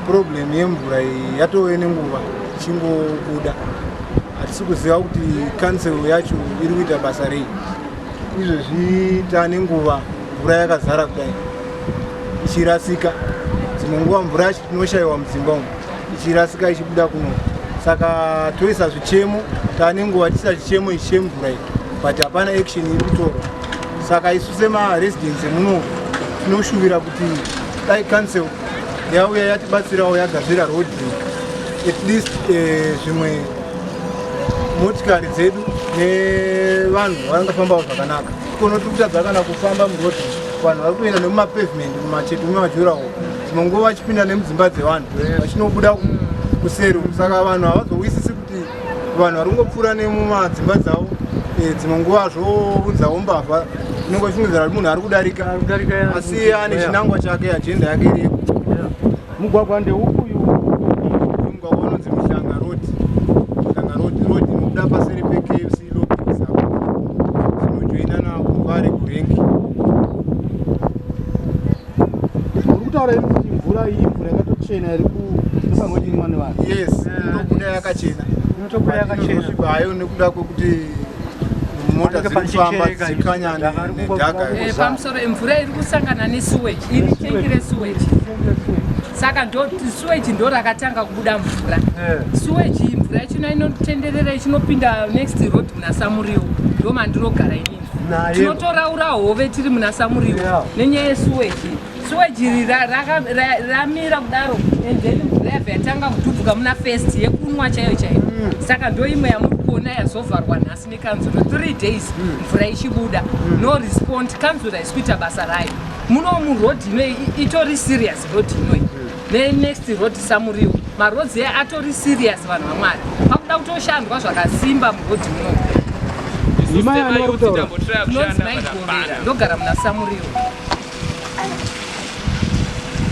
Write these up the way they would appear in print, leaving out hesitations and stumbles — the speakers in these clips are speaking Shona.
problem yemvura yatove nenguva ichingobuda. Hatisi kuziva kuti kanzuru yacho iri kuita basa rei. Izvozvi tane nguva mvura yakazara kudai ichirasika. Dzimwe nguva mvura yacho tinoshayiwa mudzimba umu ichirasika ichibuda kuno. Saka toisa zvichemo, tane nguva tiisa chichemo ichi chemvura iyi, but hapana action iri kutorwa. Saka isu semaresidents emuno tinoshuvira kuti dai kanzuru yauya yatibatsirawo yagadzira road at least zvimwe motikari dzedu nevanhu vangafambawo zvakanaka. Konoti kutadza kana kufamba murodhi, vanhu vari kuenda nemumapavement mumacheto memajuraho, dzimwe nguva vachipinda nemudzimba dzevanhu vachinobuda kuseri. Saka vanhu havazowisisi kuti vanhu vari kungopfuura nemumadzimba dzavo, dzimwe nguva zvounzawo mbavha inongoshungidzira kuti munhu ari kudarika asi ane chinangwa chake, ajenda yake iriko. Mugwagwa ndeupi uyu? Mugwagwa unonzi Muhlanga road. Muhlanga road inobuda paseri peKFC lobhisa zvinojoina nakuMbare kurengi. Uri kutaura iri kuti mvura iyi mvura yakatochena iri kupangodiwa nevanhu? Yes, inobuda yakachena. Inotobuda yakachena. Hayo nekuda kwekuti mota dzirikufamba dzichikanya nedhaka. Pamusoro mvura iri kusangana nesuweji, iri tengi resuweji. Saka suweji ndo rakatanga kubuda mvura. Suweji mvura yacho inotenderera ichinopinda next road muna Samuriwo. Ndo mandinogara inini. Tinotoraura hove tiri muna Samuriwo nenyaya yesuweji. Suweji ramira kudaro and then mvura yabva yatanga kudhubhuka muna first yekunwa chaiyo chaiyo. Saka ndo imwe yamuri kuona yazovharwa nhasi nekanzuru 3 days mvura ichibuda. No respond. Kanzuru haisi kuita basa rayo. Muno murodhi inoi itori serious rodhi inoi. Next road Samuriwo. Marodzi atori serious vanhu vamwari. Pakuda kutoshandwa zvakasimba murodhi muno. Imai ani vari kutaura? Ndogara muna Samuriwo.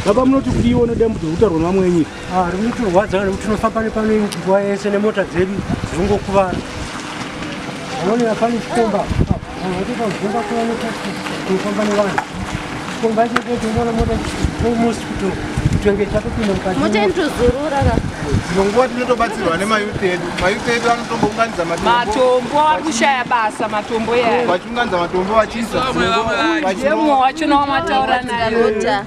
Baba munoti kudiwa nedambudziko rekutarwa nevamwe venyika? Rinotorwadza nekuti tinofamba nepano nguva yese nemota dzedu dzinongokuvara. Vanoona pane chikomba vatoita kudzimba kunofamba nevanhu. Chikomba chete tinoona mota almost kutenge chatopinda mukati. Mota inotozurura ka. Dzimwe nguva tinotobatsirwa nemayuthi edu. Mayuthi edu anotombounganidza matombo ari kushaya basa, matombo yayo. Vachiunganidza matombo vachiisa yemwe wachona wamataura nayo.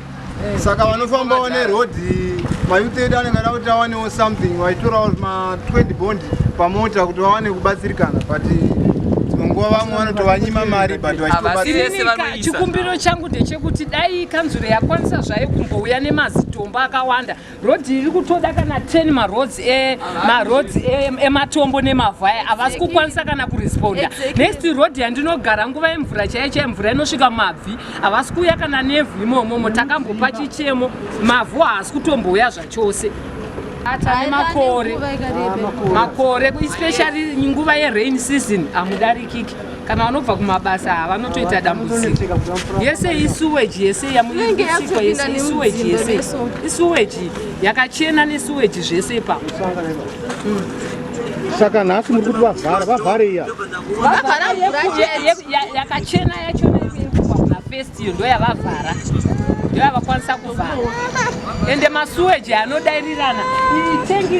Saka vanofambawo nerodhi, mayuthi edu anenge ada kuti awanewo something, vaitorawo ma20 bondi pamota kuti vawane kubatsirikana, but dzimwe nguva vamwe vanotovanyima mari but vachitobatsirika. Chikumbiro changu ndechekuti dai kanzuru yakwanisa zvayo kumbouya nemazitombo akawanda. Rodhi iri kutoda kana 10 marodzi ematombo nemavhaya havasi kukwanisa kana kuresponda. Next rodhi yandinogara nguva yemvura chaiyo mvura inosvika mabvi havasi kuuya kana nevhu imomo. Takambopa chichemo, mavhu haasi kutombouya zvachose. Ata makore especially nguva yerain season hamudarikiki. Kana vanobva kumabasa havanotoita dambudziko. Yese isuweji yese yamuisikwa yese isuweji yese. Isuweji yakachena nesuweji zvese pa. Saka nhasi muri kuti vavhare iya. Vavhara yakachena yacho kubva kuna first iyo ndo yavavhara. Ndo yavakwanisa kuvhara. Ende masuweji anodairirana tengi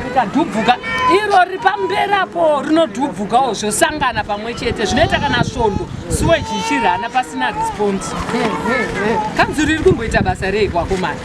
rikadhubvuka iro ripamberapo rinodhubvukawo zvosangana pamwe chete zvinoita kana svondo suweji ichirana pasina response. Kanzuru iri kumboita basa rei kwakomana?